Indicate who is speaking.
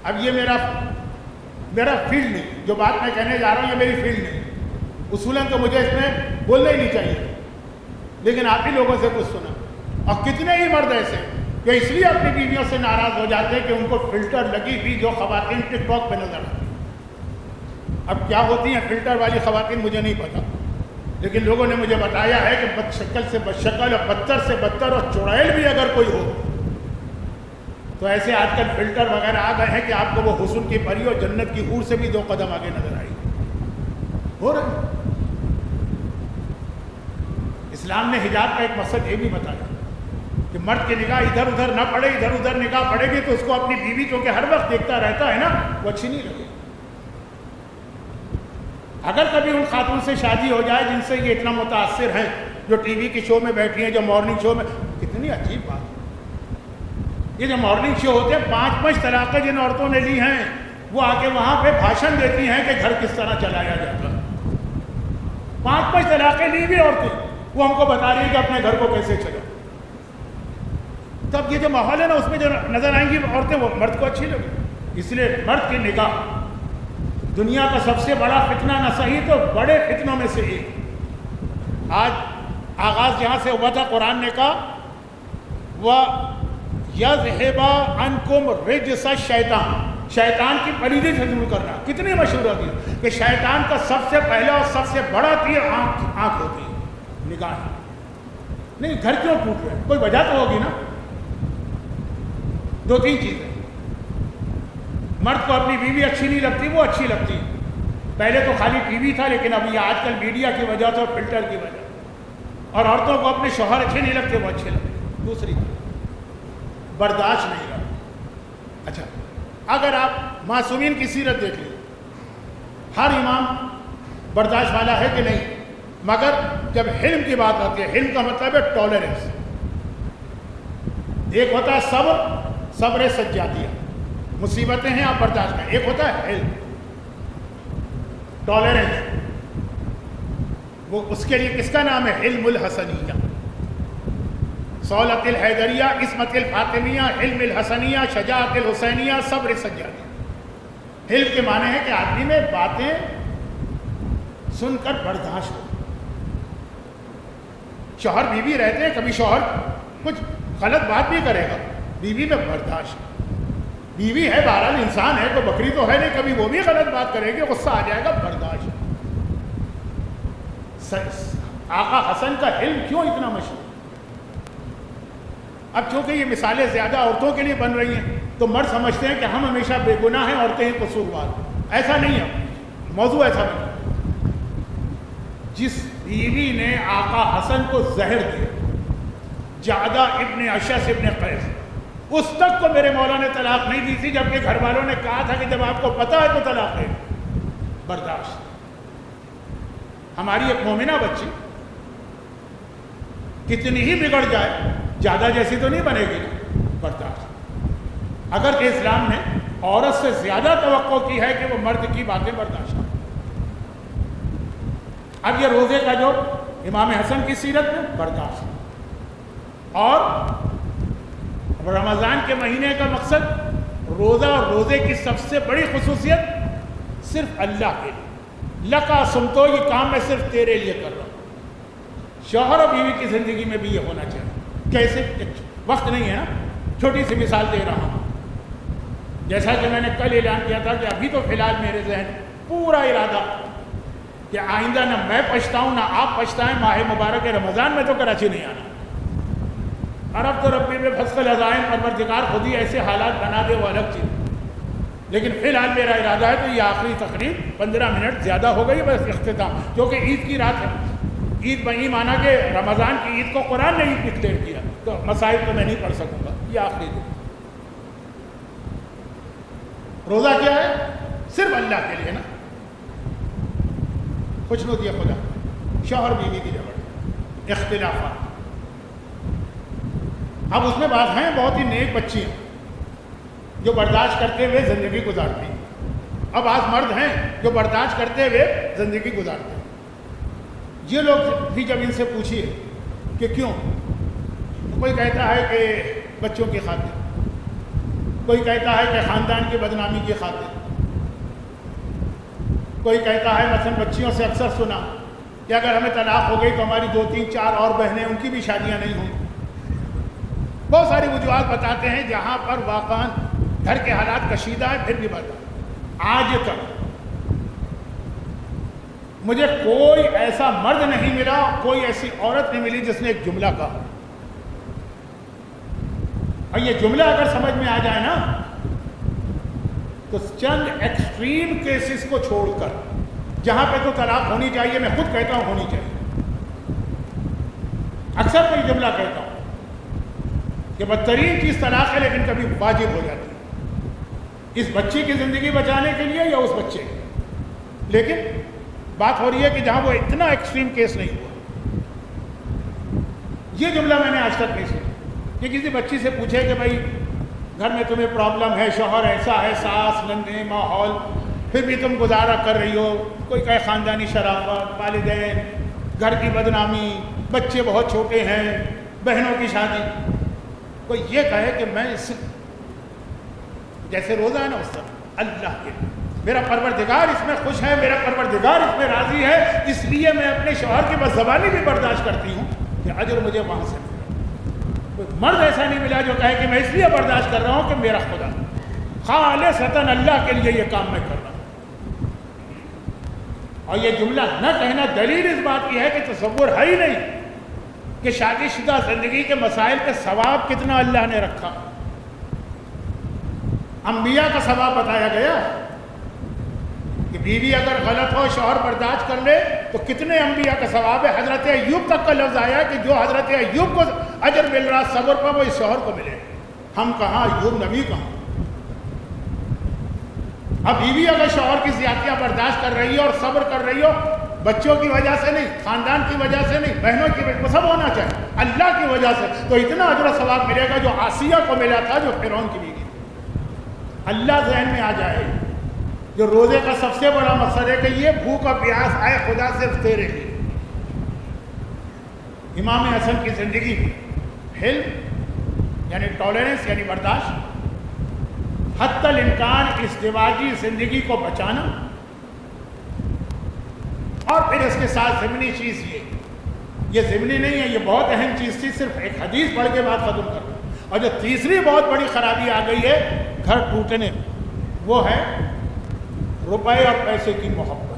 Speaker 1: اب یہ میرا فیلڈ نہیں، جو بات میں کہنے جا رہا ہوں یہ میری فیلڈ نہیں، اصولاً تو مجھے اس میں بولنا ہی نہیں چاہیے، لیکن آپ ہی لوگوں سے کچھ سنا۔ اور کتنے ہی مرد ایسے کہ اس لیے اپنی بیویوں سے ناراض ہو جاتے ہیں کہ ان کو فلٹر لگی ہوئی جو خواتین ٹک ٹاک پہ نظر آتی ہیں۔ اب کیا ہوتی ہیں فلٹر والی خواتین مجھے نہیں پتا، لیکن لوگوں نے مجھے بتایا ہے کہ بد شکل سے بد شکل اور بدتر سے بدتر اور چڑیل بھی اگر کوئی ہو تو ایسے آج کل فلٹر وغیرہ آ گئے ہیں کہ آپ کو وہ حسن کی پری اور جنت کی حور سے بھی 2 قدم آگے نظر آئی ہو رہا ہے۔ اسلام نے حجاب کا ایک مقصد یہ بھی بتایا کہ مرد کی نگاہ ادھر ادھر نہ پڑے، ادھر ادھر نگاہ پڑے گی تو اس کو اپنی بیوی چونکہ ہر وقت دیکھتا رہتا ہے نا، وہ اچھی نہیں لگے۔ اگر کبھی ان خاتون سے شادی ہو جائے جن سے یہ اتنا متاثر ہیں، جو ٹی وی کی شو میں بیٹھی ہیں، جو مارننگ شو میں، کتنی عجیب بات ہے، یہ جو مارننگ شو ہوتے ہیں 5 طلاقیں جن عورتوں نے لی ہیں وہ آ کے وہاں پہ بھاشن دیتی ہیں کہ گھر کس طرح چلایا جاتا ہے۔ 5 طلاقیں لی ہوئی عورتیں وہ ہم کو بتا رہی ہیں کہ اپنے گھر کو کیسے چلا۔ تب یہ جو ماحول ہے نا اس میں جو نظر آئیں گی عورتیں وہ مرد کو اچھی لگی۔ اس لیے مرد کی نگاہ دنیا کا سب سے بڑا فتنہ نہ صحیح تو بڑے فتنوں میں سے ایک۔ آج آغاز جہاں سے ہوا تھا قرآن نے کہا وَيَذْهِبَ عَنْكُمْ رِجْسَ الشَّيْطَانِ، شیطان کی پلیدی سے دور کرنا۔ کتنی مشہور ہوتی ہے کہ شیطان کا سب سے پہلا اور سب سے بڑا تیر آنکھ ہوتی ہے، نگاہ۔ نہیں گھر کیوں ٹوٹ رہے ہیں؟ کوئی وجہ تو ہوگی نا۔ 2-3 چیزیں، مرد کو اپنی بیوی اچھی نہیں لگتی، وہ اچھی لگتی۔ پہلے تو خالی ٹی وی تھا، لیکن اب یہ آج کل میڈیا کی وجہ سے اور فلٹر کی وجہ، اور عورتوں کو اپنے شوہر اچھے نہیں لگتے، وہ اچھے لگتے۔ دوسری برداشت نہیں کرتے۔ اچھا اگر آپ معصومین کی سیرت دیکھ لیں، ہر امام برداشت والا ہے کہ نہیں، مگر جب حلم کی بات آتی ہے، حلم کا مطلب ہے ٹالرنس۔ ایک ہوتا ہے صبر سجادیہ، مصیبتیں ہیں آپ برداشت کریں۔ ایک ہوتا ہے حلم، ٹالرنس، وہ اس کے لیے کس کا نام ہے؟ حلم الحسنیہ، صولت الحیدریہ، عصمت الفاطمیہ، حلم الحسنیہ، شجاعت الحسینیہ، صبر سجادیہ۔ حلم کے معنی ہے کہ آدمی میں باتیں سن کر برداشت ہو۔ شوہر بیوی رہتے ہیں، کبھی شوہر کچھ غلط بات بھی کرے گا، بیوی میں برداشت۔ بیوی ہے بہرحال انسان ہے، تو بکری تو ہے نہیں، کبھی وہ بھی غلط بات کرے گی، غصہ آ جائے گا، برداشت۔ آقا حسن کا حلم کیوں اتنا مشہور؟ اب چونکہ یہ مثالیں زیادہ عورتوں کے لیے بن رہی ہیں تو مرد سمجھتے ہیں کہ ہم ہمیشہ بے گناہ ہیں، عورتیں ہی قصوروار۔ ایسا نہیں ہے، موضوع ایسا نہیں۔ جس بیوی نے آقا حسن کو زہر دیا، جعدہ ابن اشعث ابن قیس، اس تک کو میرے مولا نے طلاق نہیں دی تھی، جبکہ گھر والوں نے کہا تھا کہ جب آپ کو پتہ ہے تو طلاق دے۔ برداشت۔ ہماری ایک مومنہ بچی کتنی ہی بگڑ جائے زیادہ جیسی تو نہیں بنے گی، برداشت۔ اگر کہ اسلام نے عورت سے زیادہ توقع کی ہے کہ وہ مرد کی باتیں برداشت کرے۔ اب یہ روزے کا جو امام حسن کی سیرت میں برداشت، اور رمضان کے مہینے کا مقصد روزہ اور روزے کی سب سے بڑی خصوصیت صرف اللہ کے لیے۔ لکا سمتو، یہ کام میں صرف تیرے لیے کر رہا ہوں۔ شوہر اور بیوی کی زندگی میں بھی یہ ہونا چاہیے۔ کیسے؟ وقت نہیں ہے نا، چھوٹی سی مثال دے رہا ہوں۔ جیسا کہ میں نے کل اعلان کیا تھا کہ ابھی تو فی الحال میرے ذہن پورا ارادہ کہ آئندہ نہ میں پچھتاؤں نہ آپ پچھتائیں، ماہ مبارک رمضان میں تو کراچی نہیں آنا۔ عرب تو ربی میں پھنس کر عزائم، پروردگار خود ہی ایسے حالات بنا دے، وہ الگ چیز۔ لیکن فی الحال میرا ارادہ ہے تو یہ آخری تقریب 15 منٹ زیادہ ہو گئی، بس اختتام، کیونکہ عید کی رات ہے۔ عید بہی مانا کہ رمضان کی عید کو قرآن نے عید ڈکلیئر کیا، تو مسائل تو میں نہیں پڑھ سکوں گا، یہ آخری دن۔ روزہ کیا ہے؟ صرف اللہ کے لیے نا، خوشنودی خدا، شوہر بیوی کی جھگڑ، اختلافات۔ اب اس میں بات ہیں بہت ہی نیک بچی ہیں جو برداشت کرتے ہوئے زندگی گزارتی ہیں، اب آج مرد ہیں جو برداشت کرتے ہوئے زندگی گزارتے ہیں۔ یہ لوگ بھی جب ان سے پوچھیے کہ کیوں، کوئی کہتا ہے کہ بچوں کی خاطر، کوئی کہتا ہے کہ خاندان کی بدنامی کی خاطر، کوئی کہتا ہے مثلا بچیوں سے اکثر سنا کہ اگر ہمیں طلاق ہو گئی تو ہماری 2 3 4 اور بہنیں ان کی بھی شادیاں نہیں ہوں. بہت ساری وجوہات بتاتے ہیں جہاں پر واقعاً گھر کے حالات کشیدہ ہیں. پھر بھی بتا، آج تک مجھے کوئی ایسا مرد نہیں ملا، کوئی ایسی عورت نہیں ملی جس نے ایک جملہ کہا. اور یہ جملہ اگر سمجھ میں آ جائے نا تو چند ایکسٹریم کیسز کو چھوڑ کر جہاں پہ تو طلاق ہونی چاہیے، میں خود کہتا ہوں ہونی چاہیے، اکثر میں یہ جملہ کہتا ہوں کہ بدترین چیز طلاق ہے لیکن کبھی واجب ہو جاتی ہے اس بچی کی زندگی بچانے کے لیے یا اس بچے کی. لیکن بات ہو رہی ہے کہ جہاں وہ اتنا ایکسٹریم کیس نہیں ہوا. یہ جملہ میں نے آج تک نہیں سنا کہ کسی بچی سے پوچھے کہ بھائی گھر میں تمہیں پرابلم ہے، شوہر ایسا ہے، ساس نندے ماحول، پھر بھی تم گزارا کر رہی ہو. کوئی کہے خاندانی شرافت، والدین، گھر کی بدنامی، بچے بہت چھوٹے ہیں، بہنوں کی شادی. کوئی یہ کہے کہ میں اس جیسے روزہ ہے نا اس طرح اللہ کے میرا پروردگار اس میں خوش ہے، میرا پروردگار اس میں راضی ہے، اس لیے میں اپنے شوہر کی بدزبانی بھی برداشت کرتی ہوں کہ اجر مجھے وہاں سے ملے. کوئی مرد ایسا نہیں ملا جو کہے کہ میں اس لیے برداشت کر رہا ہوں کہ میرا خدا خالصتاً اللہ کے لیے یہ کام میں کر رہا ہوں. اور یہ جملہ نہ کہنا دلیل اس بات کی ہے کہ تصور ہے ہی نہیں کہ شادی شدہ زندگی کے مسائل کا ثواب کتنا اللہ نے رکھا. انبیاء کا ثواب بتایا گیا کہ بیوی اگر غلط ہو شوہر برداشت کر لے تو کتنے انبیاء کا ثواب ہے. حضرت ایوب تک کا لفظ آیا کہ جو حضرت ایوب کو اجر مل رہا صبر پر وہ اس شوہر کو ملے. ہم کہاں، ایوب نبی کہاں. اب بیوی اگر شوہر کی زیادتیاں برداشت کر رہی ہو اور صبر کر رہی ہو، بچوں کی وجہ سے نہیں، خاندان کی وجہ سے نہیں، بہنوں کی وجہ سے، سب ہونا چاہیے اللہ کی وجہ سے، تو اتنا اجر و ثواب ملے گا جو آسیہ کو ملا تھا جو فرعون کی بیوی. اللہ ذہن میں آ جائے جو روزے کا سب سے بڑا مقصد ہے کہ یہ بھوک اور پیاس آئے خدا صرف تیرے لیے. امام حسن کی زندگی حلم یعنی ٹالرنس یعنی برداشت، حتی الامکان ازدواجی زندگی کو بچانا، اور پھر اس کے ساتھ ضمنی چیز یہ ضمنی نہیں ہے، یہ بہت اہم چیز تھی، صرف ایک حدیث پڑھ کے بات ختم کر. اور جو تیسری بہت بڑی خرابی آ گئی ہے گھر ٹوٹنے، وہ ہے روپے اور پیسے کی محبت.